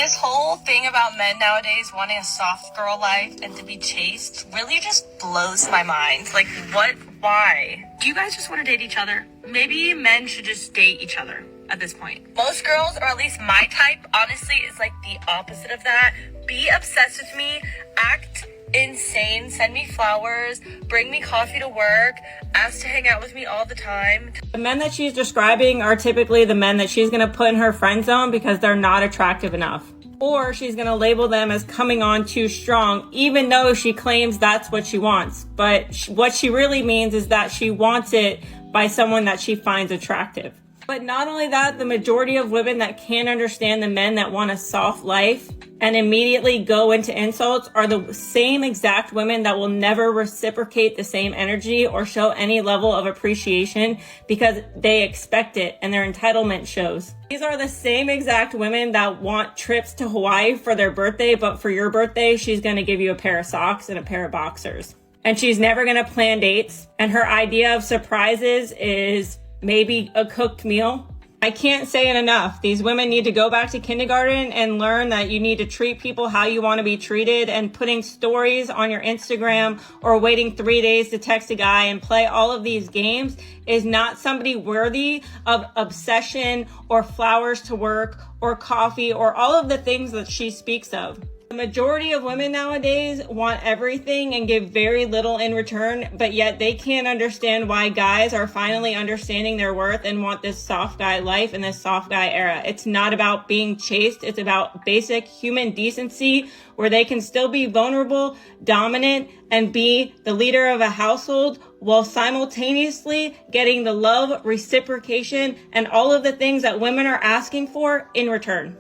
This whole thing about men nowadays wanting a soft girl life and to be chaste really just blows my mind. Like, what? Why? Do you guys just want to date each other? Maybe men should just date each other at this point. Most girls, or at least my type, honestly, is like the opposite of that. Be obsessed with me, act insane, send me flowers, bring me coffee to work, ask to hang out with me all the time. The men that she's describing are typically the men that she's going to put in her friend zone because they're not attractive enough. Or she's going to label them as coming on too strong, even though she claims that's what she wants. But what she really means is that she wants it by someone that she finds attractive. But not only that, the majority of women that can't understand the men that want a soft life and immediately go into insults are the same exact women that will never reciprocate the same energy or show any level of appreciation because they expect it and their entitlement shows. These are the same exact women that want trips to Hawaii for their birthday, but for your birthday, she's going to give you a pair of socks and a pair of boxers. And she's never going to plan dates. And her idea of surprises is maybe a cooked meal. I can't say it enough. These women need to go back to kindergarten and learn that you need to treat people how you want to be treated, and putting stories on your Instagram or waiting 3 days to text a guy and play all of these games is not somebody worthy of obsession or flowers to work or coffee or all of the things that she speaks of. The majority of women nowadays want everything and give very little in return, but yet they can't understand why guys are finally understanding their worth and want this soft guy life and this soft guy era. It's not about being chaste. It's about basic human decency where they can still be vulnerable, dominant, and be the leader of a household while simultaneously getting the love, reciprocation, and all of the things that women are asking for in return.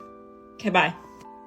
Okay, bye.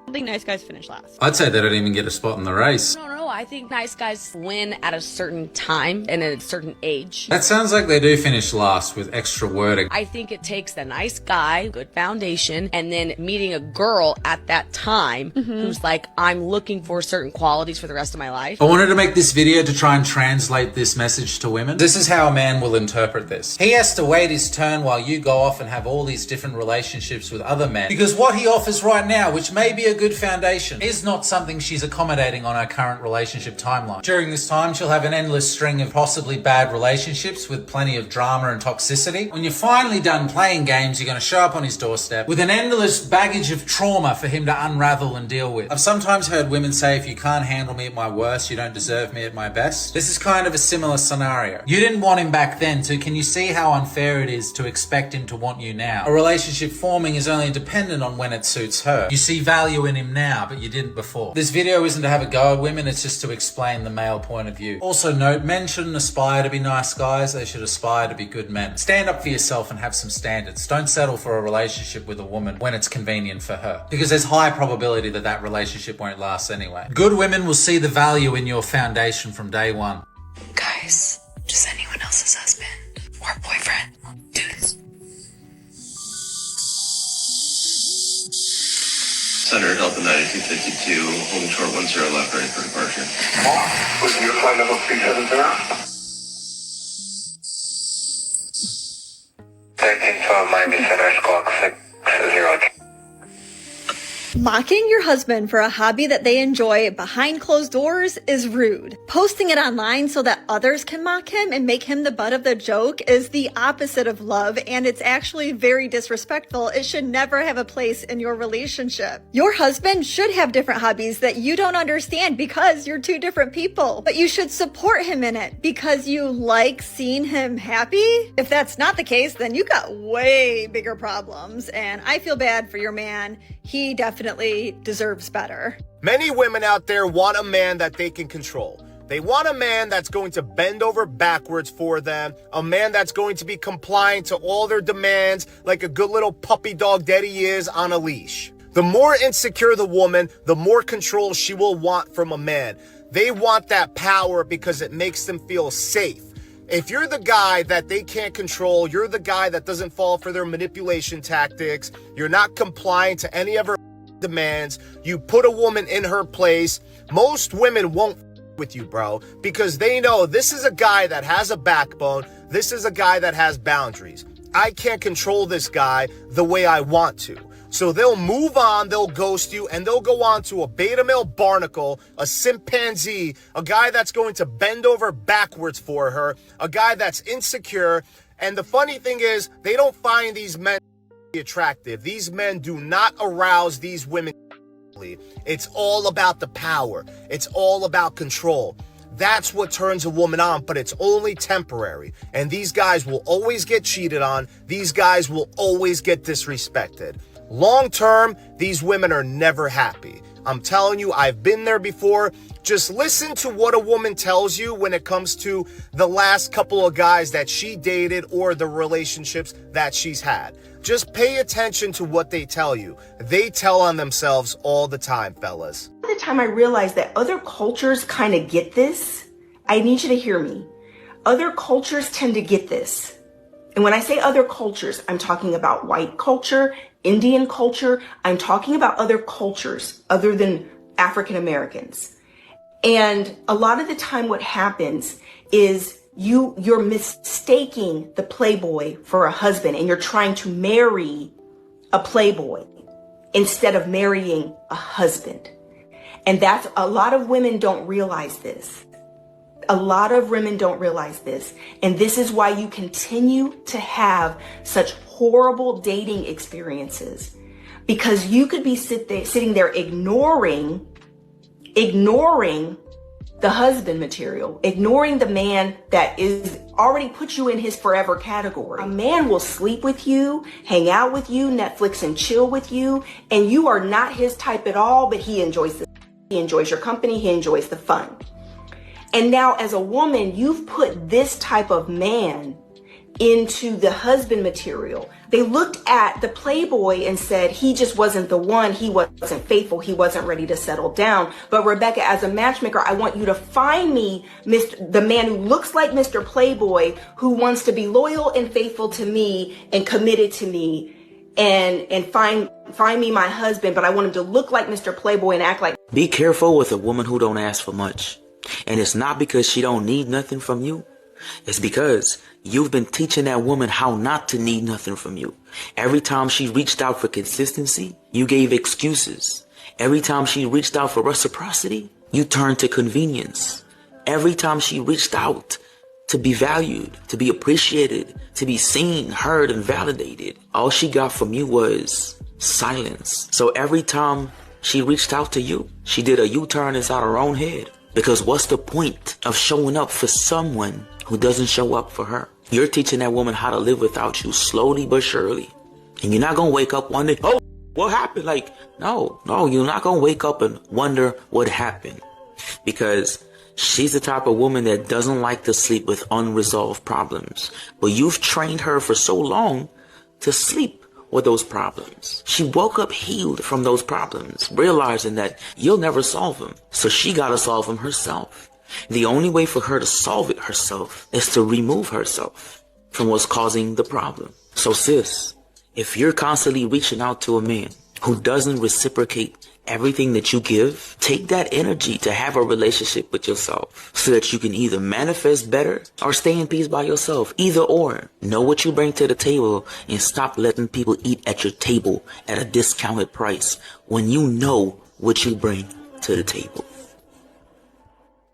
I think nice guys finish last. I'd say they don't even get a spot in the race. No, I think nice guys win at a certain time and at a certain age. That sounds like they do finish last with extra wording. I think it takes the nice guy, good foundation, and then meeting a girl at that time who's like, I'm looking for certain qualities for the rest of my life. I wanted to make this video to try and translate this message to women. This is how a man will interpret this. He has to wait his turn while you go off and have all these different relationships with other men, because what he offers right now, which may be a good foundation, is not something she's accommodating on her current relationship timeline. During this time, she'll have an endless string of possibly bad relationships with plenty of drama and toxicity. When you're finally done playing games, you're going to show up on his doorstep with an endless baggage of trauma for him to unravel and deal with. I've sometimes heard women say, if you can't handle me at my worst, you don't deserve me at my best. This is kind of a similar scenario. You didn't want him back then, so can you see how unfair it is to expect him to want you now? A relationship forming is only dependent on when it suits her. You see value in him now, but you didn't before. This video isn't to have a go at women, it's just to explain the male point of view. Also note, men shouldn't aspire to be nice guys, they should aspire to be good men. Stand up for yourself and have some standards. Don't settle for a relationship with a woman when it's convenient for her, because there's high probability that that relationship won't last anyway. Good women will see the value in your foundation from day one. Guys, just anyone else's husband or boyfriend. Do this. Center Delta 9252, holding short 10 left, ready for departure. Was your flight level 37, sir? 1312 Miami Center, squawk 602. Mocking your husband for a hobby that they enjoy behind closed doors is rude. Posting it online so that others can mock him and make him the butt of the joke is the opposite of love, and it's actually very disrespectful. It should never have a place in your relationship. Your husband should have different hobbies that you don't understand because you're two different people, but you should support him in it because you like seeing him happy. If that's not the case, then you got way bigger problems, and I feel bad for your man. He definitely deserves better. Many women out there want a man that they can control. They want a man that's going to bend over backwards for them, a man that's going to be compliant to all their demands like a good little puppy dog that he is on a leash. The more insecure the woman, the more control she will want from a man. They want that power because it makes them feel safe. If you're the guy that they can't control, you're the guy that doesn't fall for their manipulation tactics, you're not compliant to any of her demands, you put a woman in her place, most women won't with you, bro, because they know this is a guy that has a backbone, this is a guy that has boundaries. I can't control this guy the way I want to. So they'll move on, they'll ghost you, and they'll go on to a beta male barnacle, a chimpanzee, a guy that's going to bend over backwards for her, a guy that's insecure. And the funny thing is, they don't find these men attractive. These men do not arouse these women. It's all about the power. It's all about control. That's what turns a woman on, but it's only temporary. And these guys will always get cheated on. These guys will always get disrespected. Long term, these women are never happy. I'm telling you, I've been there before. Just listen to what a woman tells you when it comes to the last couple of guys that she dated or the relationships that she's had. Just pay attention to what they tell you. They tell on themselves all the time, fellas. By the time I realized that other cultures kind of get this, I need you to hear me. Other cultures tend to get this. And when I say other cultures, I'm talking about white culture, Indian culture. I'm talking about other cultures other than African Americans. And a lot of the time what happens is you're mistaking the playboy for a husband, and you're trying to marry a playboy instead of marrying a husband. And that's, a lot of women don't realize this. A lot of women don't realize this. And this is why you continue to have such horrible dating experiences, because you could be sitting there ignoring the husband material, ignoring the man that is already put you in his forever category. A man will sleep with you, hang out with you, Netflix and chill with you, and you are not his type at all, but he enjoys your company, he enjoys the fun. And now as a woman, you've put this type of man into the husband material. They looked at the playboy and said, he just wasn't the one. He wasn't faithful. He wasn't ready to settle down. But Rebecca, as a matchmaker, I want you to find me the man who looks like Mr. Playboy, who wants to be loyal and faithful to me and committed to me, and find me my husband. But I want him to look like Mr. Playboy and act like. Be careful with a woman who don't ask for much. And it's not because she don't need nothing from you. It's because you've been teaching that woman how not to need nothing from you. Every time she reached out for consistency, you gave excuses. Every time she reached out for reciprocity, you turned to convenience. Every time she reached out to be valued, to be appreciated, to be seen, heard, and validated, all she got from you was silence. So every time she reached out to you, she did a U-turn inside her own head. Because what's the point of showing up for someone who doesn't show up for her? You're teaching that woman how to live without you slowly but surely. And you're not going to wake up one day, oh, what happened? Like, no, you're not going to wake up and wonder what happened. Because she's the type of woman that doesn't like to sleep with unresolved problems. But you've trained her for so long to sleep with those problems. She woke up healed from those problems, realizing that you'll never solve them. So she got to solve them herself. The only way for her to solve it herself is to remove herself from what's causing the problem. So sis, if you're constantly reaching out to a man who doesn't reciprocate everything that you give, take that energy to have a relationship with yourself so that you can either manifest better or stay in peace by yourself. Either or. Know what you bring to the table and stop letting people eat at your table at a discounted price when you know what you bring to the table.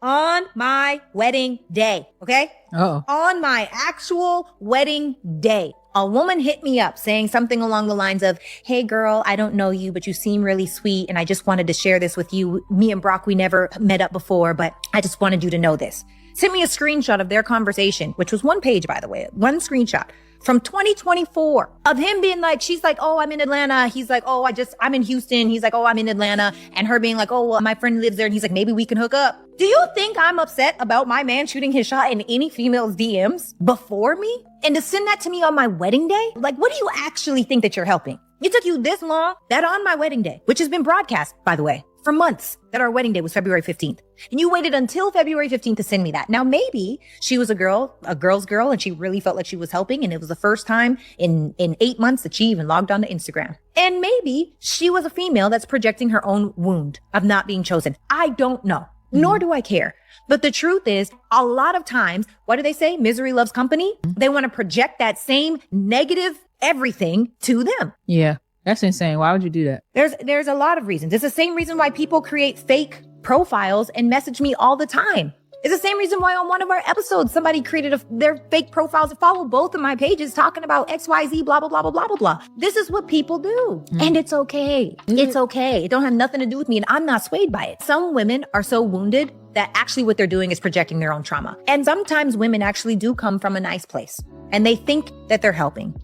On my wedding day, okay? Oh. On my actual wedding day, a woman hit me up saying something along the lines of, hey girl, I don't know you, but you seem really sweet. And I just wanted to share this with you. Me and Brock, we never met up before, but I just wanted you to know this. Sent me a screenshot of their conversation, which was one page, by the way, one screenshot from 2024 of him being like, she's like, oh, I'm in Atlanta. He's like, oh, I'm in Houston. He's like, oh, I'm in Atlanta. And her being like, oh, well, my friend lives there. And he's like, maybe we can hook up. Do you think I'm upset about my man shooting his shot in any female's DMs before me? And to send that to me on my wedding day? Like, what do you actually think that you're helping? It took you this long, that on my wedding day, which has been broadcast, by the way, for months, that our wedding day was February 15th. And you waited until February 15th to send me that. Now, maybe she was a girl's girl, and she really felt like she was helping. And it was the first time in 8 months that she even logged on to Instagram. And maybe she was a female that's projecting her own wound of not being chosen. I don't know. Nor do I care. But the truth is, a lot of times, what do they say? Misery loves company. They want to project that same negative everything to them. Yeah. That's insane. Why would you do that? There's a lot of reasons. It's the same reason why people create fake profiles and message me all the time. It's the same reason why on one of our episodes, somebody created their fake profiles and followed both of my pages talking about XYZ, blah, blah, blah, blah, blah, blah, blah. This is what people do. And it's okay. It's okay. It don't have nothing to do with me, and I'm not swayed by it. Some women are so wounded that actually what they're doing is projecting their own trauma. And sometimes women actually do come from a nice place, and they think that they're helping.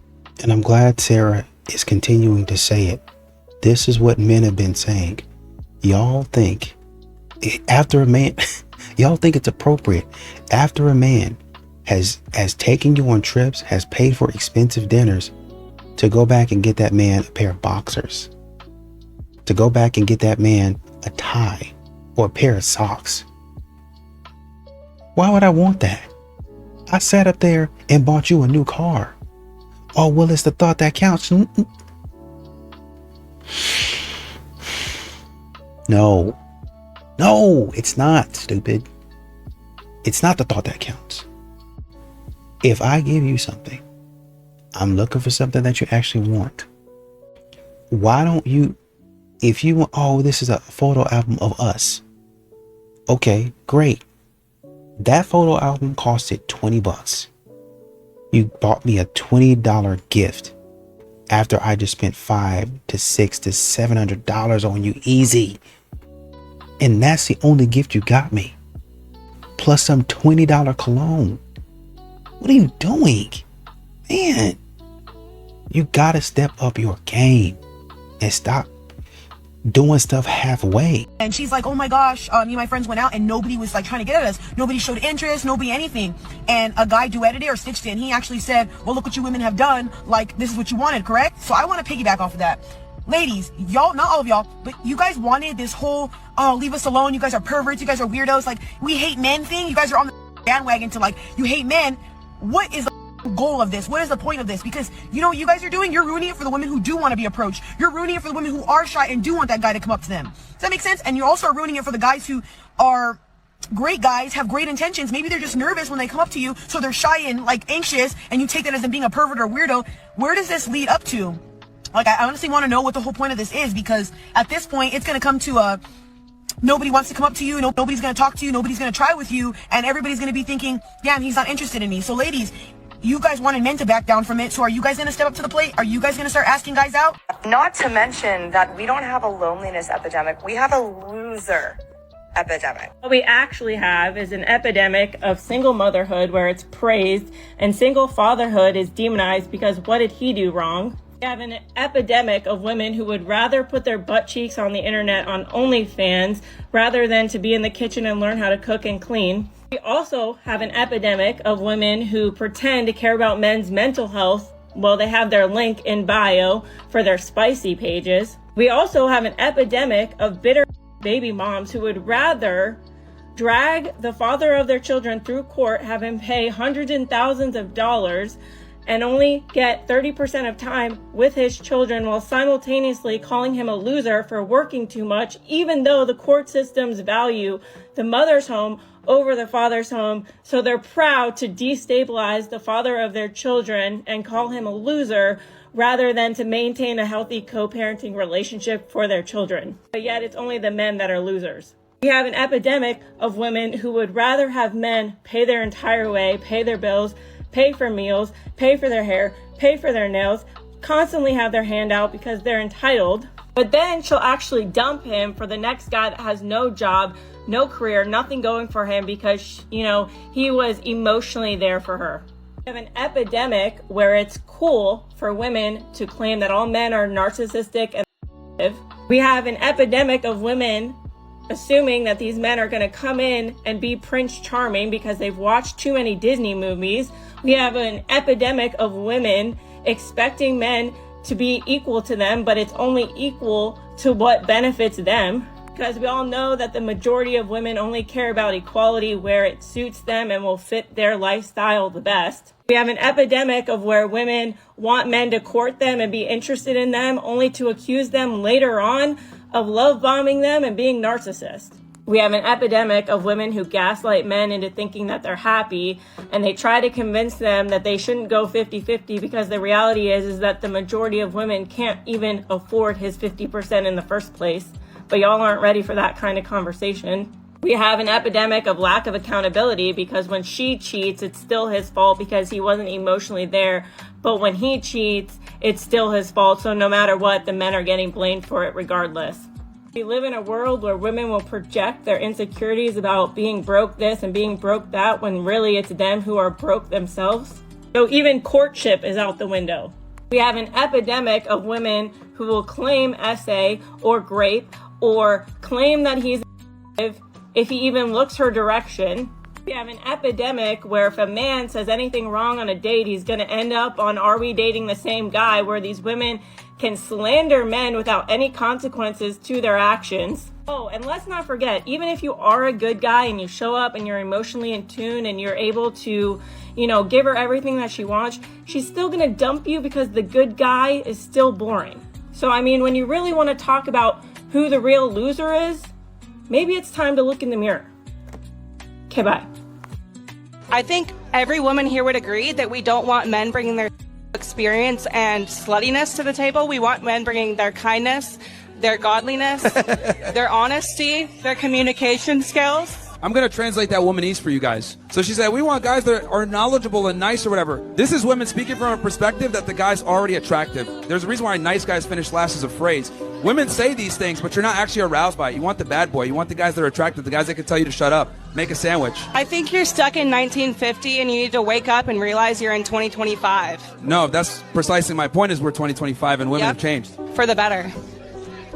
And I'm glad Sarah is continuing to say it. This is what men have been saying. Y'all think after a man... Y'all think it's appropriate after a man has taken you on trips, has paid for expensive dinners, to go back and get that man a pair of boxers, to go back and get that man a tie or a pair of socks? Why would I want that? I sat up there and bought you a new car. Oh, well, it's the thought that counts. No, it's not, stupid. It's not the thought that counts. If I give you something, I'm looking for something that you actually want. Why don't you, if you want, oh, this is a photo album of us. Okay, great. That photo album costed $20. You bought me a $20 gift after I just spent $500 to $600 to $700 on you easy. And that's the only gift you got me. Plus some $20 cologne. What are you doing? Man, you gotta step up your game and stop doing stuff halfway. And she's like, oh my gosh, me and my friends went out and nobody was like trying to get at us. Nobody showed interest, nobody anything. And a guy duetted it or stitched it, and he actually said, well, look what you women have done. Like, this is what you wanted, correct? So I want to piggyback off of that. Ladies, y'all, not all of y'all, but you guys wanted this whole, oh, leave us alone, you guys are perverts, you guys are weirdos, like, we hate men thing. You guys are on the bandwagon to, like, you hate men. What is the goal of this? What is the point of this? Because, you know what you guys are doing? You're ruining it for the women who do want to be approached. You're ruining it for the women who are shy and do want that guy to come up to them. Does that make sense? And you also are ruining it for the guys who are great guys, have great intentions. Maybe they're just nervous when they come up to you, so they're shy and, like, anxious, and you take that as them being a pervert or weirdo. Where does this lead up to? Like, I honestly want to know what the whole point of this is, because at this point, it's going to come to nobody wants to come up to you, nobody's going to talk to you, nobody's going to try with you, and everybody's going to be thinking, damn, he's not interested in me. So ladies, you guys wanted men to back down from it, so are you guys going to step up to the plate? Are you guys going to start asking guys out? Not to mention that we don't have a loneliness epidemic. We have a loser epidemic. What we actually have is an epidemic of single motherhood where it's praised, and single fatherhood is demonized because what did he do wrong? We have an epidemic of women who would rather put their butt cheeks on the internet on OnlyFans rather than to be in the kitchen and learn how to cook and clean. We also have an epidemic of women who pretend to care about men's mental health while they have their link in bio for their spicy pages. We also have an epidemic of bitter baby moms who would rather drag the father of their children through court, have him pay hundreds and thousands of dollars, and only get 30% of time with his children while simultaneously calling him a loser for working too much, even though the court systems value the mother's home over the father's home. So they're proud to destabilize the father of their children and call him a loser rather than to maintain a healthy co-parenting relationship for their children. But yet it's only the men that are losers. We have an epidemic of women who would rather have men pay their entire way, pay their bills, pay for meals, pay for their hair, pay for their nails, constantly have their hand out because they're entitled. But then she'll actually dump him for the next guy that has no job, no career, nothing going for him because, you know, he was emotionally there for her. We have an epidemic where it's cool for women to claim that all men are narcissistic and we have an epidemic of women assuming that these men are going to come in and be Prince Charming because they've watched too many Disney movies. We have an epidemic of women expecting men to be equal to them, but it's only equal to what benefits them. Because we all know that the majority of women only care about equality where it suits them and will fit their lifestyle the best. We have an epidemic of where women want men to court them and be interested in them only to accuse them later on of love bombing them and being narcissists. We have an epidemic of women who gaslight men into thinking that they're happy, and they try to convince them that they shouldn't go 50-50 because the reality is that the majority of women can't even afford his 50% in the first place. But y'all aren't ready for that kind of conversation. We have an epidemic of lack of accountability because when she cheats, it's still his fault because he wasn't emotionally there. But when he cheats, it's still his fault. So no matter what, the men are getting blamed for it regardless. We live in a world where women will project their insecurities about being broke this and being broke that when really it's them who are broke themselves. So even courtship is out the window. We have an epidemic of women who will claim SA or grape or claim that he's if he even looks her direction. We have an epidemic where if a man says anything wrong on a date, he's going to end up on Are We Dating the Same Guy, where these women can slander men without any consequences to their actions. Oh, and let's not forget, even if you are a good guy and you show up and you're emotionally in tune and you're able to, give her everything that she wants, she's still going to dump you because the good guy is still boring. So, when you really want to talk about who the real loser is, maybe it's time to look in the mirror. Okay, bye. I think every woman here would agree that we don't want men bringing their experience and sluttiness to the table. We want men bringing their kindness, their godliness, their honesty, their communication skills. I'm going to translate that womanese for you guys. So she said, we want guys that are knowledgeable and nice or whatever. This is women speaking from a perspective that the guy's already attractive. There's a reason why nice guys finish last as a phrase. Women say these things, but you're not actually aroused by it. You want the bad boy. You want the guys that are attractive, the guys that can tell you to shut up, make a sandwich. I think you're stuck in 1950 and you need to wake up and realize you're in 2025. No, that's precisely my point is we're 2025 and women have changed. For the better.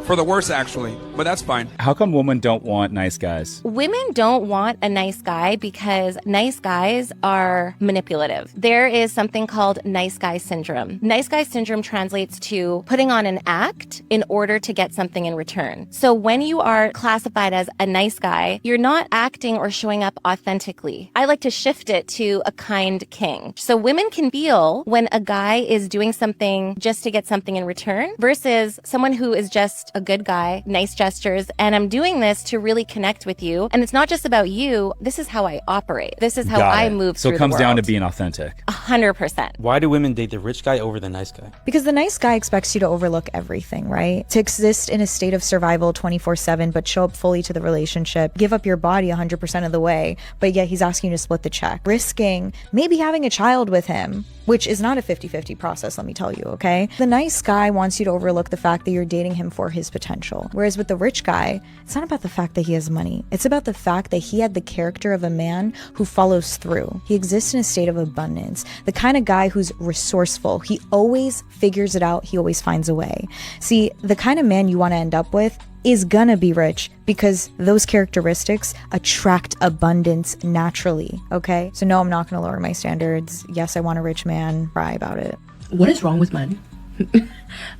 For the worse, actually, but that's fine. How come women don't want nice guys? Women don't want a nice guy because nice guys are manipulative. There is something called nice guy syndrome. Nice guy syndrome translates to putting on an act in order to get something in return. So when you are classified as a nice guy, you're not acting or showing up authentically. I like to shift it to a kind king. So women can feel when a guy is doing something just to get something in return versus someone who is just a good guy, nice gestures, and I'm doing this to really connect with you. And it's not just about you. This is how I operate. This is how I move through the world. So it comes down to being authentic. 100%. Why do women date the rich guy over the nice guy? Because the nice guy expects you to overlook everything, right? To exist in a state of survival 24/7, but show up fully to the relationship, give up your body 100% of the way, but yet he's asking you to split the check, risking maybe having a child with him, which is not a 50-50 process, let me tell you, okay? The nice guy wants you to overlook the fact that you're dating him for his potential. Whereas with the rich guy, it's not about the fact that he has money. It's about the fact that he had the character of a man who follows through. He exists in a state of abundance. The kind of guy who's resourceful. He always figures it out. He always finds a way. See, the kind of man you want to end up with is gonna be rich because those characteristics attract abundance naturally, okay? So no, I'm not gonna lower my standards. Yes, I want a rich man. Cry about it. What is wrong with men?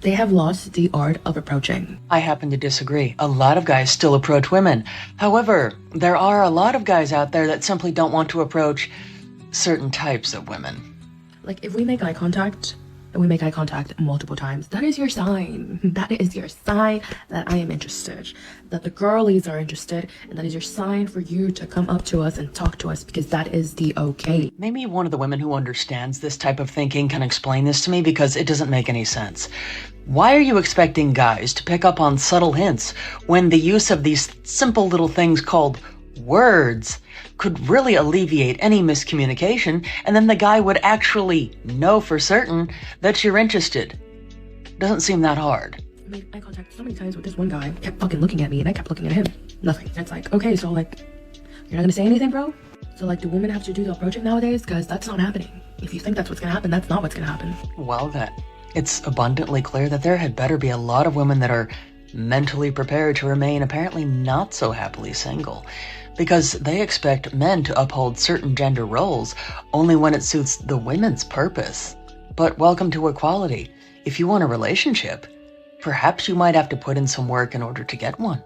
They have lost the art of approaching. I happen to disagree. A lot of guys still approach women. However, there are a lot of guys out there that simply don't want to approach certain types of women. Like, if we make eye contact, and we make eye contact multiple times, that is your sign. That is your sign that I am interested, that the girlies are interested, and that is your sign for you to come up to us and talk to us, because that is the okay. Maybe one of the women who understands this type of thinking can explain this to me, because it doesn't make any sense. Why are you expecting guys to pick up on subtle hints when the use of these simple little things called words could really alleviate any miscommunication, and then the guy would actually know for certain that you're interested? Doesn't seem that hard. I made eye contact so many times with this one guy, kept fucking looking at me, and I kept looking at him. Nothing. It's like, okay, so like, you're not gonna say anything, bro? So like, do women have to do the approaching nowadays? Because that's not happening. If you think that's what's gonna happen, that's not what's gonna happen. Well then, it's abundantly clear that there had better be a lot of women that are mentally prepared to remain apparently not so happily single, because they expect men to uphold certain gender roles only when it suits the women's purpose. But welcome to equality. If you want a relationship, perhaps you might have to put in some work in order to get one.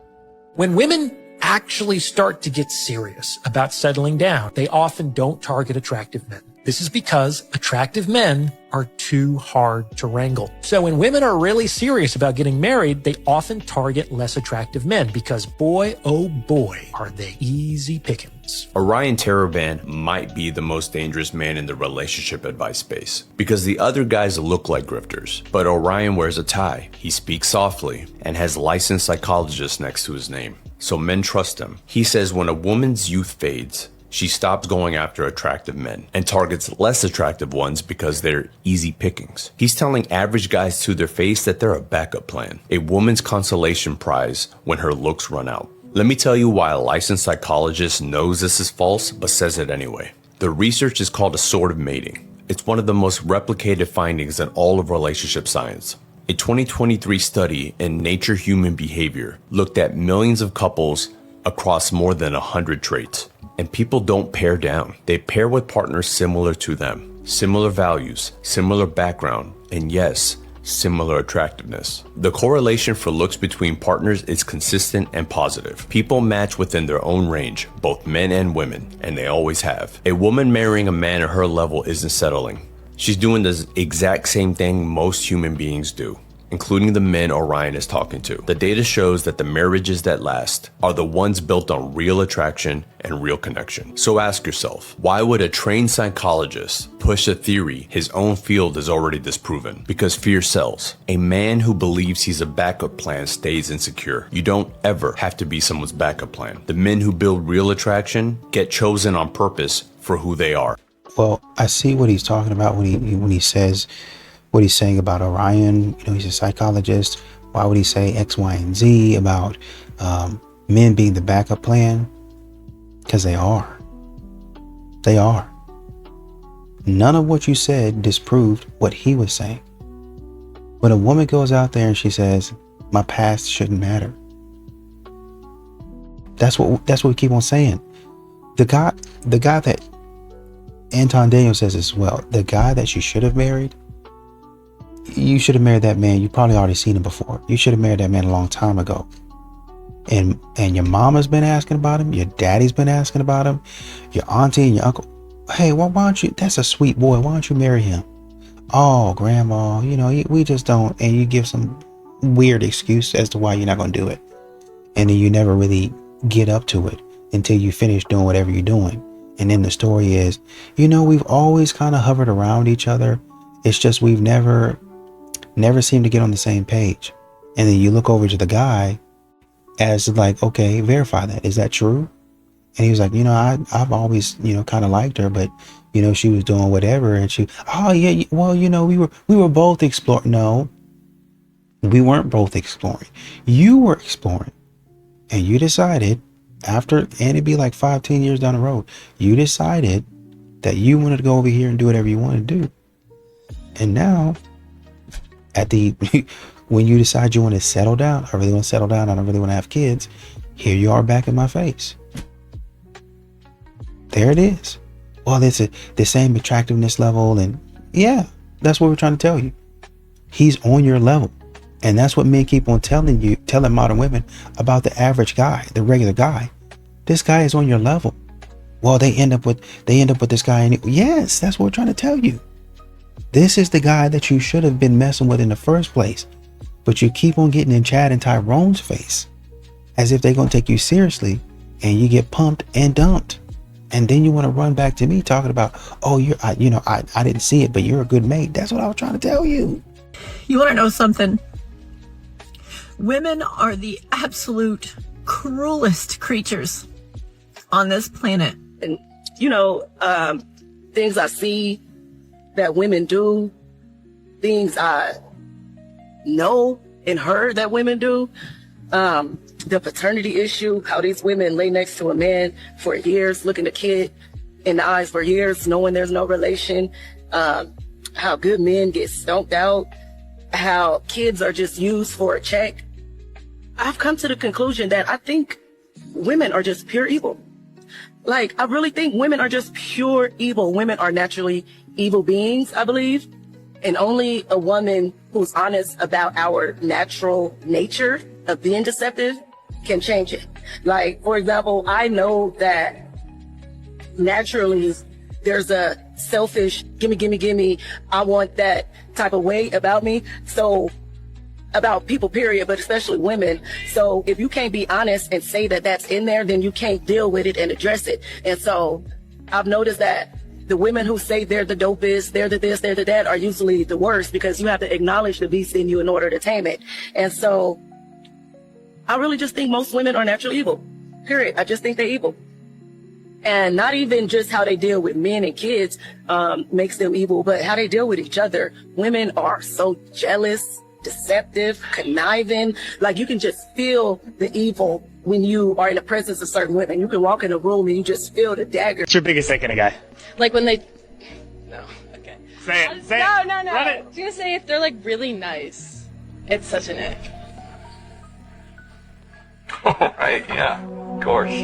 When women actually start to get serious about settling down, they often don't target attractive men. This is because attractive men are too hard to wrangle. So when women are really serious about getting married, they often target less attractive men because boy, oh boy, are they easy pickings. Orion Terrorband might be the most dangerous man in the relationship advice space because the other guys look like grifters, but Orion wears a tie, he speaks softly, and has licensed psychologists next to his name. So men trust him. He says when a woman's youth fades, she stops going after attractive men and targets less attractive ones because they're easy pickings. He's telling average guys to their face that they're a backup plan, a woman's consolation prize when her looks run out. Let me tell you why a licensed psychologist knows this is false but says it anyway. The research is called assortative mating. It's one of the most replicated findings in all of relationship science. A 2023 study in Nature Human Behavior looked at millions of couples across more than 100 traits. And people don't pair down. They pair with partners similar to them. Similar values, similar background, and yes, similar attractiveness. The correlation for looks between partners is consistent and positive. People match within their own range, both men and women, and they always have. A woman marrying a man at her level isn't settling. She's doing the exact same thing most human beings do, including the men Orion is talking to. The data shows that the marriages that last are the ones built on real attraction and real connection. So ask yourself, why would a trained psychologist push a theory his own field has already disproven? Because fear sells. A man who believes he's a backup plan stays insecure. You don't ever have to be someone's backup plan. The men who build real attraction get chosen on purpose for who they are. Well, I see what he's talking about when he says what he's saying about Orion. You know, he's a psychologist. Why would he say X, Y, and Z about men being the backup plan? Because they are. They are. None of what you said disproved what he was saying. When a woman goes out there and she says, my past shouldn't matter. That's what we keep on saying. The guy that Anton Daniels says as well, the guy that you should have married, you should have married that man. You probably already seen him before. You should have married that man a long time ago. And your mama's been asking about him. Your daddy's been asking about him. Your auntie and your uncle. Hey, why don't you? That's a sweet boy. Why don't you marry him? Oh, grandma, you know, we just don't. And you give some weird excuse as to why you're not going to do it. And then you never really get up to it until you finish doing whatever you're doing. And then the story is, you know, we've always kind of hovered around each other. It's just we've never seemed to get on the same page. And then you look over to the guy as like, okay, verify that. Is that true? And he was like, you know, I've always, you know, kind of liked her, but, you know, she was doing whatever. And she, oh yeah, well, you know, we were both exploring. No, we weren't both exploring. You were exploring. And you decided after, and it'd be like 5-10 years down the road, you decided that you wanted to go over here and do whatever you wanted to do. And now when you decide you want to settle down, I really want to settle down, I don't really want to have kids, here you are back in my face. There it is. Well, it's the same attractiveness level, and yeah, that's what we're trying to tell you. He's on your level. And that's what men keep on telling modern women about the average guy, the regular guy. This guy is on your level. Well, they end up with this guy. Yes, that's what we're trying to tell you. This is the guy that you should have been messing with in the first place. But you keep on getting in Chad and Tyrone's face as if they're going to take you seriously, and you get pumped and dumped. And then you want to run back to me talking about, oh, I didn't see it, but you're a good mate. That's what I was trying to tell you. You want to know something? Women are the absolute cruelest creatures on this planet. And, you know, things I see that women do, things I know and heard that women do, the paternity issue, how these women lay next to a man for years, looking a kid in the eyes for years, knowing there's no relation, how good men get stomped out, how kids are just used for a check. I've come to the conclusion that I think women are just pure evil. Like, I really think women are just pure evil. Women are naturally evil beings, I believe. And only a woman who's honest about our natural nature of being deceptive can change it. Like, for example, I know that naturally there's a selfish, gimme, I want that type of way about me. So, about people, period, but especially women. So if you can't be honest and say that that's in there, then you can't deal with it and address it. And so I've noticed that the women who say they're the dopest, they're the this, they're the that, are usually the worst, because you have to acknowledge the beast in you in order to tame it. And so I really just think most women are naturally evil, period. I just think they're evil. And not even just how they deal with men and kids makes them evil, but how they deal with each other. Women are so jealous, deceptive, conniving. Like, you can just feel the evil when you are in the presence of certain women. You can walk in a room and you just feel the dagger. What's your biggest thing in a guy? Like when they... No. Okay. Say it. Say No, it. no, no. Run I it. was gonna say if they're like really nice, it's such an ick. Right, yeah. Of course.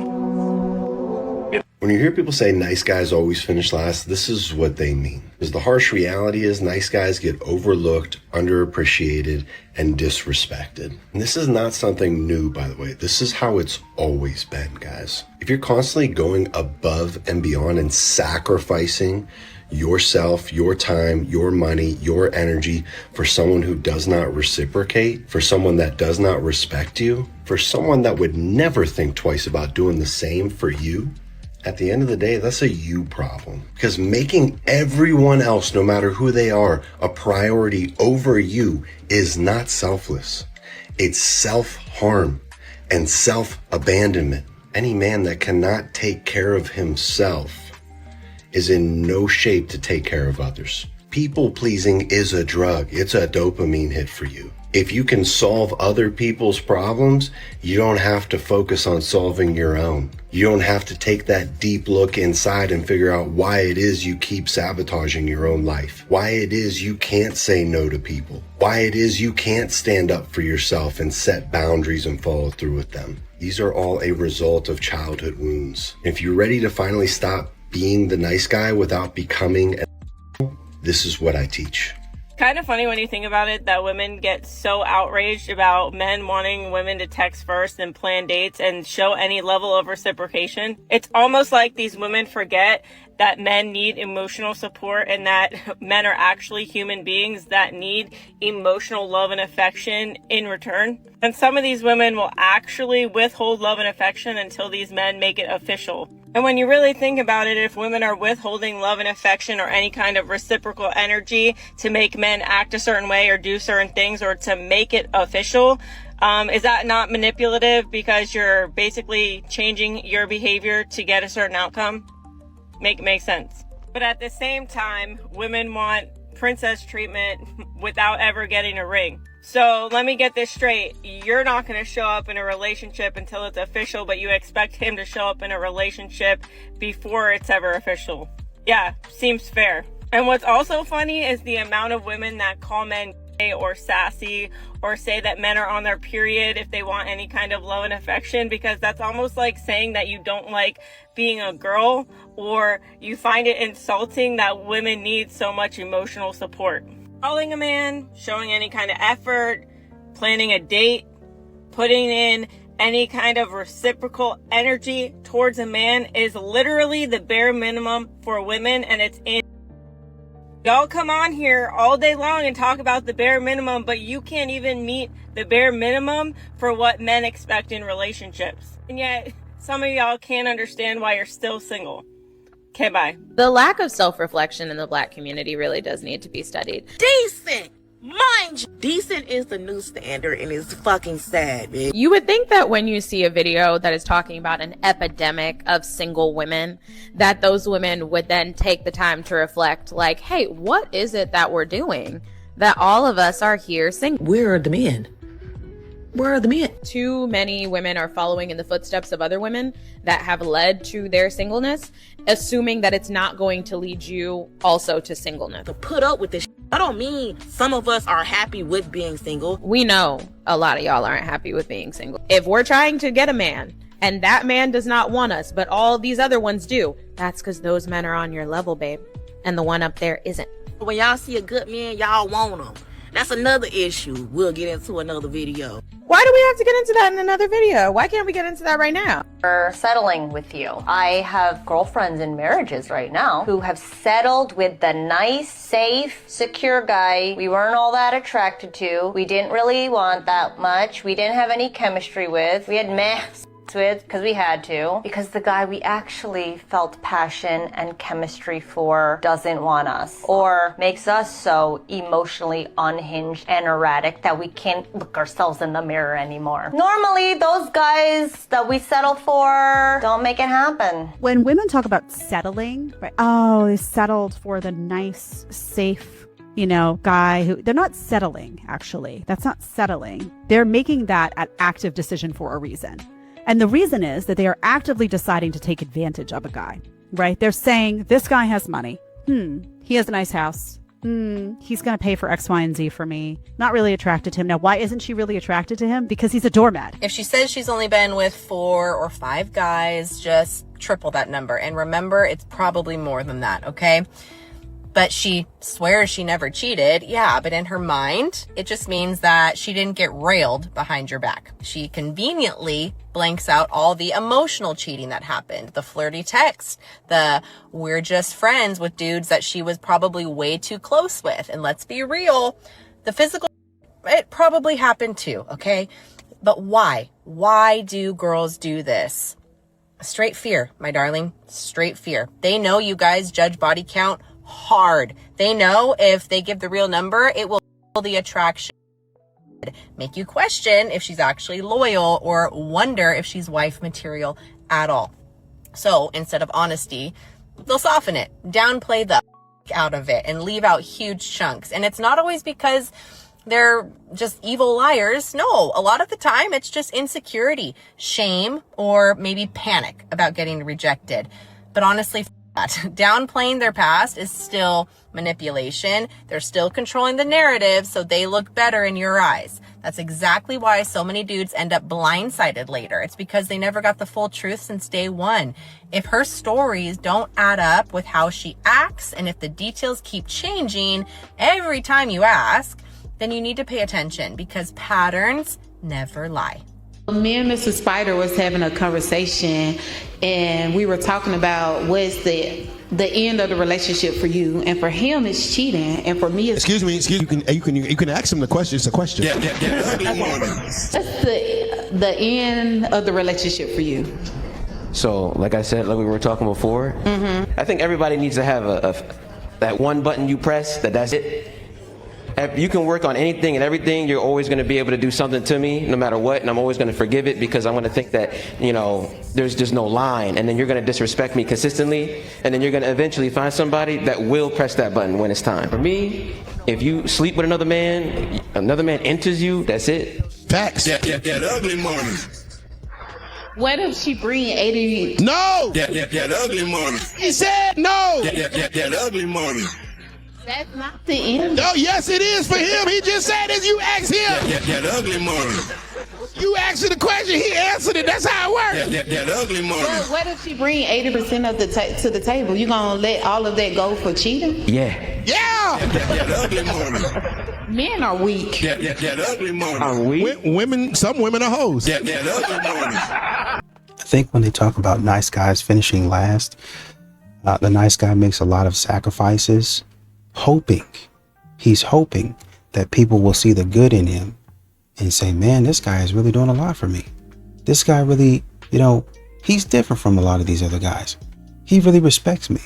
When you hear people say nice guys always finish last, this is what they mean. Because the harsh reality is nice guys get overlooked, underappreciated, and disrespected. And this is not something new, by the way. This is how it's always been, guys. If you're constantly going above and beyond and sacrificing yourself, your time, your money, your energy for someone who does not reciprocate, for someone that does not respect you, for someone that would never think twice about doing the same for you, at the end of the day, that's a you problem. Because making everyone else, no matter who they are, a priority over you is not selfless. It's self-harm and self-abandonment. Any man that cannot take care of himself is in no shape to take care of others. People pleasing is a drug. It's a dopamine hit for you. If you can solve other people's problems, you don't have to focus on solving your own. You don't have to take that deep look inside and figure out why it is you keep sabotaging your own life, why it is you can't say no to people, why it is you can't stand up for yourself and set boundaries and follow through with them. These are all a result of childhood wounds. If you're ready to finally stop being the nice guy without becoming this is what I teach. Kind of funny when you think about it that women get so outraged about men wanting women to text first and plan dates and show any level of reciprocation. It's almost like these women forget that men need emotional support and that men are actually human beings that need emotional love and affection in return. And some of these women will actually withhold love and affection until these men make it official. And when you really think about it, if women are withholding love and affection or any kind of reciprocal energy to make men act a certain way or do certain things or to make it official, is that not manipulative because you're basically changing your behavior to get a certain outcome? Makes sense. But at the same time, women want princess treatment without ever getting a ring. So let me get this straight. You're not going to show up in a relationship until it's official, but you expect him to show up in a relationship before it's ever official. Yeah, seems fair. And what's also funny is the amount of women that call men gay or sassy or say that men are on their period if they want any kind of love and affection, because that's almost like saying that you don't like being a girl or you find it insulting that women need so much emotional support. Calling a man, showing any kind of effort, planning a date, putting in any kind of reciprocal energy towards a man is literally the bare minimum for women, and it's in. Y'all come on here all day long and talk about the bare minimum, but you can't even meet the bare minimum for what men expect in relationships. And yet, some of y'all can't understand why you're still single. Okay, bye. The lack of self-reflection in the Black community really does need to be studied. Decent! Mind you, decent is the new standard and it's fucking sad, man. You would think that when you see a video that is talking about an epidemic of single women, that those women would then take the time to reflect, like, hey, what is it that we're doing that all of us are here single? Where are the men? Where are the men? Too many women are following in the footsteps of other women that have led to their singleness, assuming that it's not going to lead you also to singleness. To put up with this, I don't mean some of us are happy with being single. We know a lot of y'all aren't happy with being single. If we're trying to get a man and that man does not want us, but all these other ones do, that's because those men are on your level, babe. And the one up there isn't. When y'all see a good man, y'all want him. That's another issue we'll get into another video. Why do we have to get into that in another video? Why can't we get into that right now? For settling with you. I have girlfriends in marriages right now who have settled with the nice, safe, secure guy we weren't all that attracted to. We didn't really want that much. We didn't have any chemistry with. We had meh with because we had to, because the guy we actually felt passion and chemistry for doesn't want us, or makes us so emotionally unhinged and erratic that we can't look ourselves in the mirror anymore. Normally those guys that we settle for don't make it happen. When women talk about settling, right? Oh, they settled for the nice, safe, guy who, they're not settling, actually. That's not settling. They're making that an active decision for a reason. And the reason is that they are actively deciding to take advantage of a guy, right? They're saying, this guy has money. He has a nice house. He's going to pay for X, Y, and Z for me. Not really attracted to him. Now, why isn't she really attracted to him? Because he's a doormat. If she says she's only been with 4 or 5 guys, just triple that number. And remember, it's probably more than that, okay? But she swears she never cheated. Yeah, but in her mind, it just means that she didn't get railed behind your back. She conveniently blanks out all the emotional cheating that happened, the flirty text, the we're just friends with dudes that she was probably way too close with. And let's be real, the physical, it probably happened too, okay? But why? Why do girls do this? Straight fear, my darling, straight fear. They know you guys judge body count hard. They know if they give the real number, it will the attraction, make you question if she's actually loyal or wonder if she's wife material at all. So instead of honesty, they'll soften it, downplay the out of it, and leave out huge chunks. And it's not always because they're just evil liars. No, a lot of the time it's just insecurity, shame, or maybe panic about getting rejected. But honestly, downplaying their past is still manipulation. They're still controlling the narrative so they look better in your eyes. That's exactly why so many dudes end up blindsided later. It's because they never got the full truth since day one. If her stories don't add up with how she acts, and if the details keep changing every time you ask, then you need to pay attention, because patterns never lie. Me and Mr. Spider was having a conversation, and we were talking about what's the end of the relationship for you, and for him it's cheating, and for me it's... Excuse me, you can ask him the question. It's a question. That's the end of the relationship for you. So, like I said, like we were talking before, I think everybody needs to have that one button you press, that's it. You can work on anything and everything. You're always going to be able to do something to me no matter what, and I'm always going to forgive it, because I'm going to think that, there's just no line, and then you're going to disrespect me consistently, and then you're going to eventually find somebody that will press that button when it's time. For me, if you sleep with another man enters you, that's it. Facts. That ugly money. What if she bring 80? No! That ugly money. He said no! That ugly money. That's not the end. Oh, yes, it is for him. He just said as you asked him. That ugly money. You asked the question, he answered it. That's how it works. That ugly money. Well, what if she bring 80% of to the table? You gonna let all of that go for cheating? Yeah. Yeah. That ugly money. Men are weak. That ugly money. Are we? Some women are hoes. That ugly money. I think when they talk about nice guys finishing last, the nice guy makes a lot of sacrifices, he's hoping that people will see the good in him and say, man, this guy is really doing a lot for me. This guy really, he's different from a lot of these other guys. He really respects me.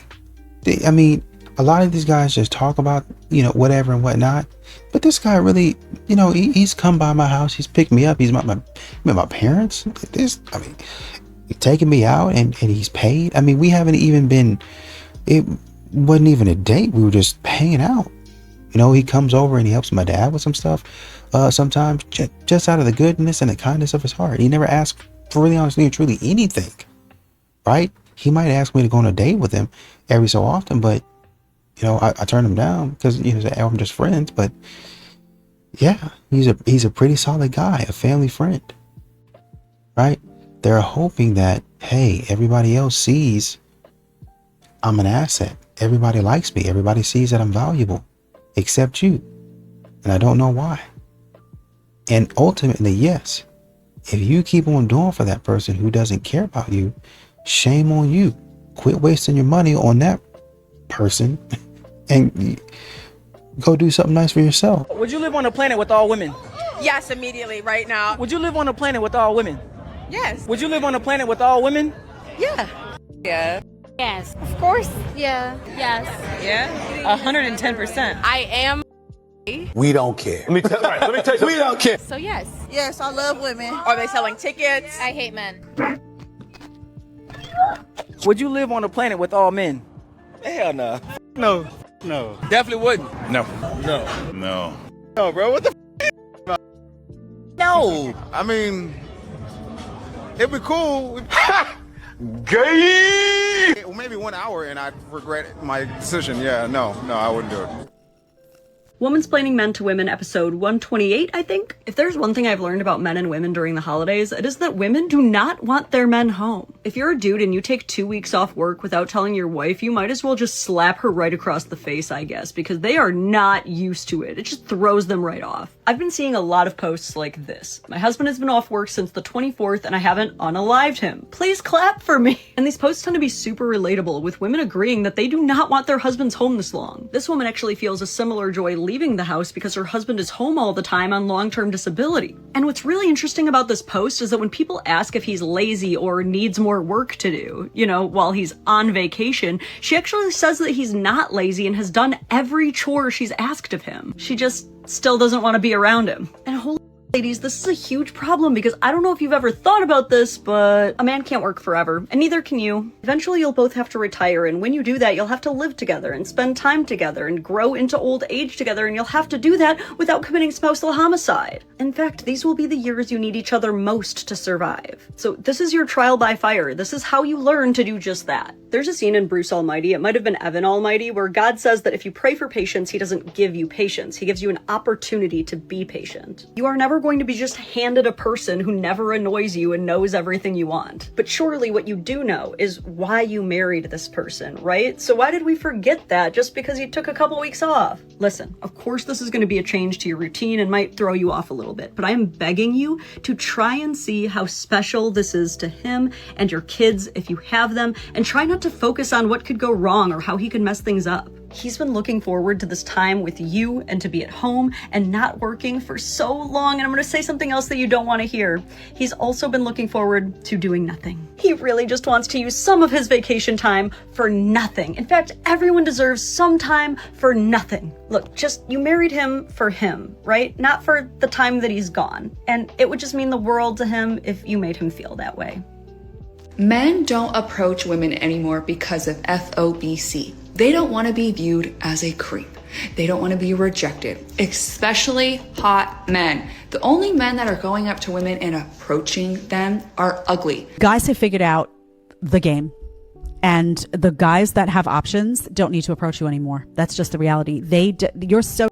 I mean, a lot of these guys just talk about, whatever and whatnot. But this guy really, he's come by my house. He's picked me up. He's my parents. He's taking me out and he's paid. I mean, we haven't even been, it wasn't even a date. We were just hanging out. He comes over and he helps my dad with some stuff. Sometimes just out of the goodness and the kindness of his heart. He never asked for really honestly and truly anything, right? He might ask me to go on a date with him every so often, but I turn him down because I'm just friends. But yeah, he's a pretty solid guy, a family friend, right? They're hoping that, hey, everybody else sees I'm an asset. Everybody likes me. Everybody sees that I'm valuable, except you. And I don't know why. And ultimately, yes, if you keep on doing for that person who doesn't care about you, shame on you. Quit wasting your money on that person and go do something nice for yourself. Would you live on a planet with all women? Yes, immediately, right now. Would you live on a planet with all women? Yes. Would you live on a planet with all women? Yeah. Yeah. Yes. Of course. Yeah. Yes. Yeah? 110%. I am. We don't care. Let me tell you. We don't care. So yes. Yes, I love women. Are they selling tickets? I hate men. Would you live on a planet with all men? Hell no. No. No. Definitely wouldn't. No. No. No. No, bro. What the No. I mean, it'd be cool. Gay! Well, maybe 1 hour and I'd regret my decision. Yeah, no, I wouldn't do it. Womansplaining Men to Women, episode 128, I think. If there's one thing I've learned about men and women during the holidays, it is that women do not want their men home. If you're a dude and you take 2 weeks off work without telling your wife, you might as well just slap her right across the face, I guess, because they are not used to it. It just throws them right off. I've been seeing a lot of posts like this. My husband has been off work since the 24th and I haven't unalived him. Please clap for me. And these posts tend to be super relatable, with women agreeing that they do not want their husbands home this long. This woman actually feels a similar joy leaving the house because her husband is home all the time on long-term disability. And what's really interesting about this post is that when people ask if he's lazy or needs more work to do, while he's on vacation, she actually says that he's not lazy and has done every chore she's asked of him. She just still doesn't want to be around him. And holy ladies, this is a huge problem because I don't know if you've ever thought about this, but a man can't work forever, and neither can you. Eventually you'll both have to retire, and when you do that, you'll have to live together and spend time together and grow into old age together, and you'll have to do that without committing spousal homicide. In fact, these will be the years you need each other most to survive. So this is your trial by fire. This is how you learn to do just that. There's a scene in Bruce Almighty, it might have been Evan Almighty, where God says that if you pray for patience, he doesn't give you patience. He gives you an opportunity to be patient. You are never going to be just handed a person who never annoys you and knows everything you want. But surely what you do know is why you married this person, right? So why did we forget that just because you took a couple weeks off? Listen, of course this is going to be a change to your routine and might throw you off a little bit, but I am begging you to try and see how special this is to him and your kids if you have them, and try not to focus on what could go wrong or how he could mess things up. He's been looking forward to this time with you and to be at home and not working for so long, and I'm going to say something else that you don't want to hear. He's also been looking forward to doing nothing. He really just wants to use some of his vacation time for nothing. In fact, everyone deserves some time for nothing. Look, you married him for him, right? Not for the time that he's gone. And it would just mean the world to him if you made him feel that way. Men don't approach women anymore because of FOBC. They don't want to be viewed as a creep. They don't want to be rejected, especially hot men. The only men that are going up to women and approaching them are ugly. Guys have figured out the game. And the guys that have options don't need to approach you anymore. That's just the reality. You're so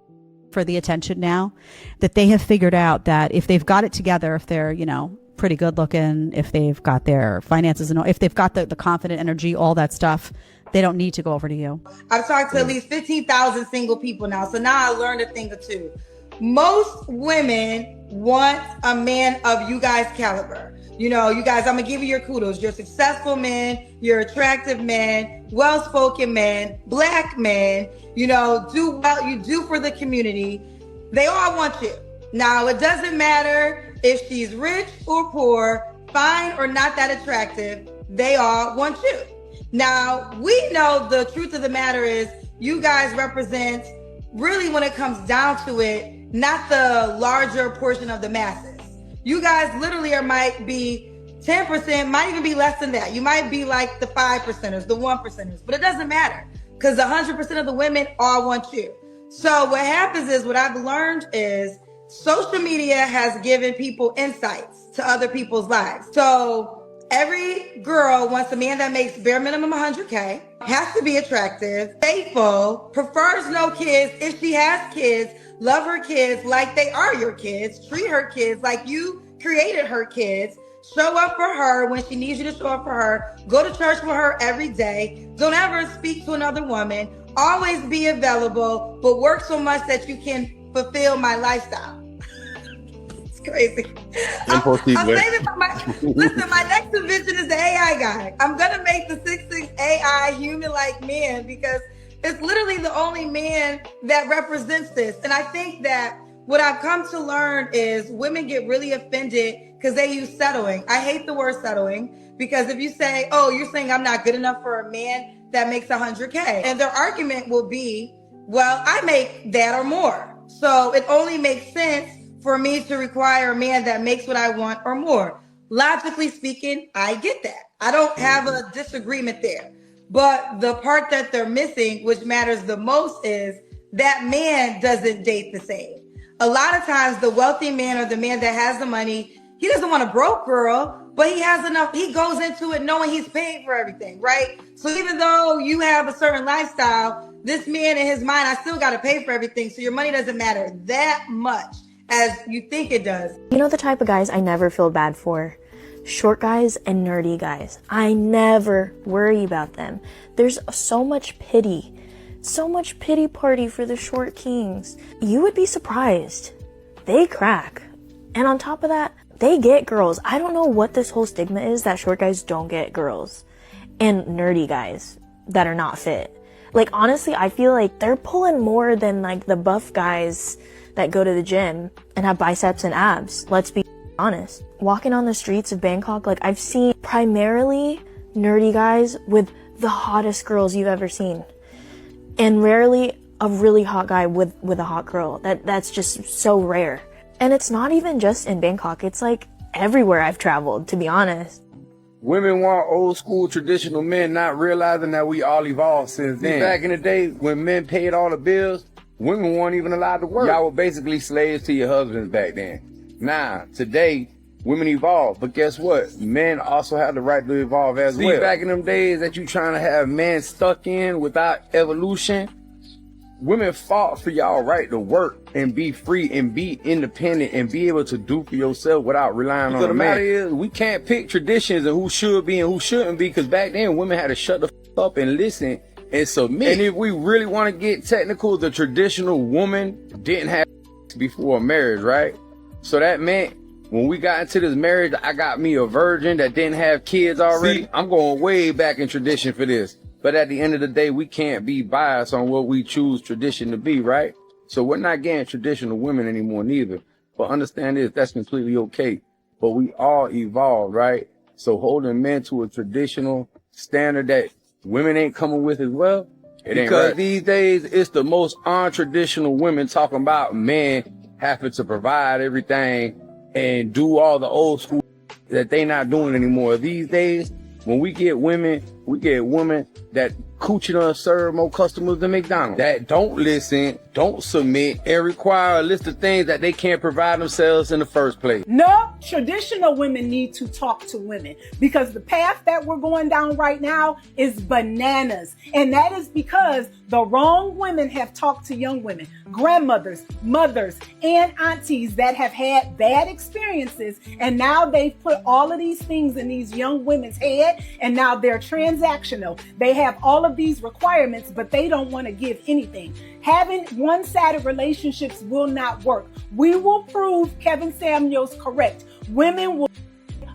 for the attention now that they have figured out that if they've got it together, if they're, pretty good looking, if they've got their finances and if they've got the confident energy, all that stuff, they don't need to go over to you. I've talked to at least 15,000 single people now, so now I learned a thing or two. Most women want a man of you guys' caliber. You guys, I'm gonna give you your kudos. You're successful men, you're attractive men, well-spoken men, black men, do well, you do for the community. They all want you. Now, it doesn't matter if she's rich or poor, fine or not that attractive, they all want you. Now, we know the truth of the matter is you guys represent, really when it comes down to it, not the larger portion of the masses. You guys literally might be 10%, might even be less than that. You might be like the 5%ers, the 1%ers, but it doesn't matter because 100% of the women all want you. So what happens is, what I've learned is social media has given people insights to other people's lives. So every girl wants a man that makes bare minimum 100K, has to be attractive, faithful, prefers no kids. If she has kids, love her kids like they are your kids. Treat her kids like you created her kids. Show up for her when she needs you to show up for her. Go to church for her every day. Don't ever speak to another woman. Always be available, but work so much that you can fulfill my lifestyle. It's crazy. I'm saving listen, my next invention is the AI guy. I'm gonna make the 6'6" AI human-like man because it's literally the only man that represents this. And I think that what I've come to learn is women get really offended because they use settling. I hate the word settling because if you say, oh, you're saying I'm not good enough for a man that makes 100K. And their argument will be, well, I make that or more. So it only makes sense for me to require a man that makes what I want or more. Logically speaking, I get that. I don't have a disagreement there. But the part that they're missing, which matters the most, is that man doesn't date the same. A lot of times the wealthy man or the man that has the money, he doesn't want a broke girl, but he has enough. He goes into it knowing he's paid for everything, right? So even though you have a certain lifestyle, this man in his mind, I still got to pay for everything. So your money doesn't matter that much as you think it does. You know the type of guys I never feel bad for? Short guys and nerdy guys. I never worry about them. There's so much pity party for the short kings. You would be surprised. They crack. And on top of that, they get girls. I don't know what this whole stigma is that short guys don't get girls. And nerdy guys that are not fit. Like, honestly, I feel like they're pulling more than like the buff guys that go to the gym and have biceps and abs. Let's be honest. Walking on the streets of Bangkok, like, I've seen primarily nerdy guys with the hottest girls you've ever seen. And rarely a really hot guy with a hot girl. That's just so rare. And it's not even just in Bangkok. It's like everywhere I've traveled, to be honest. Women want old school traditional men, not realizing that we all evolved since then. Back in the day, when men paid all the bills, women weren't even allowed to work. Y'all were basically slaves to your husbands back then. Now, today, women evolve, but guess what? Men also have the right to evolve as well. Back in them days that you trying to have men stuck in without evolution, women fought for y'all right to work and be free and be independent and be able to do for yourself without relying on a man. The matter is, we can't pick traditions and who should be and who shouldn't be, because back then women had to shut the f up and listen and submit. And if we really want to get technical, the traditional woman didn't have before marriage, right? So that meant when we got into this marriage, I got me a virgin that didn't have kids already. See, I'm going way back in tradition for this. But at the end of the day, we can't be biased on what we choose tradition to be, right? So we're not getting traditional women anymore neither. But understand this, that's completely okay. But we all evolve, right? So holding men to a traditional standard that women ain't coming with as well, it ain't right. Because these days, it's the most untraditional women talking about men having to provide everything and do all the old school that they not doing anymore. These days, when we get women that cooching us serve more customers than McDonald's, that don't listen, don't submit, and require a list of things that they can't provide themselves in the first place. No, traditional women need to talk to women, because the path that we're going down right now is bananas. And that is because the wrong women have talked to young women, grandmothers, mothers, and aunties that have had bad experiences. And now they've put all of these things in these young women's head, and now they're transactional. They have all of these requirements, but they don't want to give anything. Having one-sided relationships will not work. We will prove Kevin Samuels correct. Women will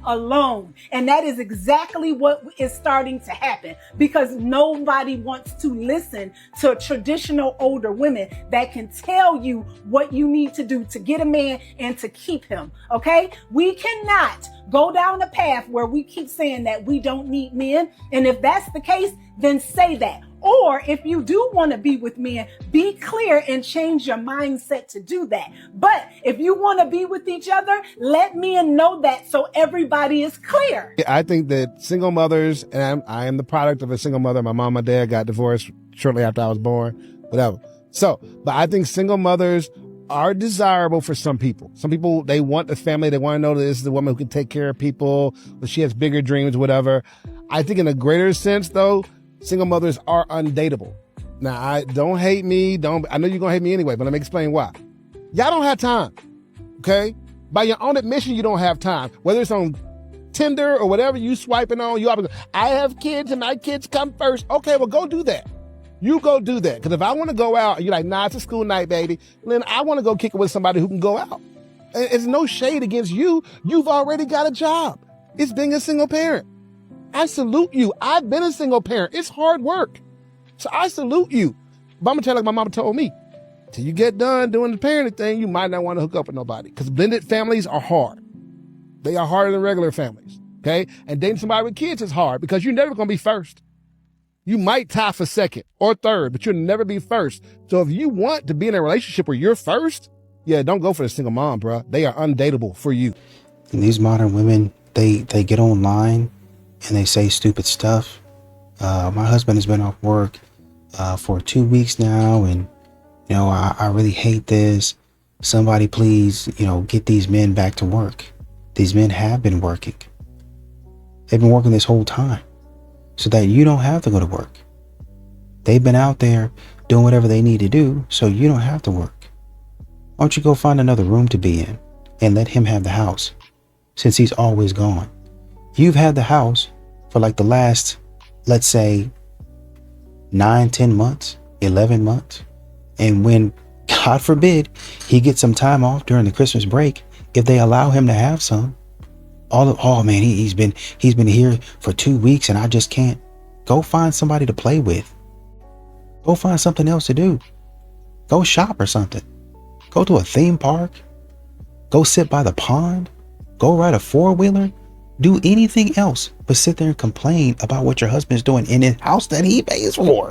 alone. And that is exactly what is starting to happen, because nobody wants to listen to traditional older women that can tell you what you need to do to get a man and to keep him. Okay? We cannot go down a path where we keep saying that we don't need men. And if that's the case, then say that. Or if you do want to be with men, be clear and change your mindset to do that. But if you want to be with each other, let men know that so everybody is clear. I think that single mothers, and I am the product of a single mother. My mom and dad got divorced shortly after I was born, whatever. So, but I think single mothers are desirable for some people. Some people, they want the family. They want to know that this is a woman who can take care of people, but she has bigger dreams, whatever. I think in a greater sense, though, single mothers are undateable. Now, I don't hate me. I know you're going to hate me anyway, but let me explain why. Y'all don't have time. Okay? By your own admission, you don't have time. Whether it's on Tinder or whatever you swiping on, I have kids and my kids come first. Okay, well, go do that. You go do that. Because if I want to go out and you're like, nah, it's a school night, baby, then I want to go kick it with somebody who can go out. And it's no shade against you. You've already got a job. It's being a single parent. I salute you. I've been a single parent. It's hard work. So I salute you. But I'm going to tell you like my mama told me. Till you get done doing the parenting thing, you might not want to hook up with nobody. Because blended families are hard. They are harder than regular families. Okay? And dating somebody with kids is hard because you're never going to be first. You might tie for second or third, but you'll never be first. So if you want to be in a relationship where you're first, yeah, don't go for the single mom, bro. They are undateable for you. And these modern women, they get online and they say stupid stuff. My husband has been off work for 2 weeks now, and you know, I really hate this. Somebody please, you know, get these men back to work. These men have been working. They've been working this whole time so that you don't have to go to work. They've been out there doing whatever they need to do so you don't have to work. Why don't you go find another room to be in and let him have the house since he's always gone? You've had the house for like the last, let's say, 9, 10 months, 11 months. And when, God forbid, he gets some time off during the Christmas break, if they allow him to have some, oh man, he's been here for 2 weeks and I just can't. Go find somebody to play with. Go find something else to do. Go shop or something. Go to a theme park. Go sit by the pond. Go ride a 4-wheeler. Do anything else but sit there and complain about what your husband's doing in his house that he pays for.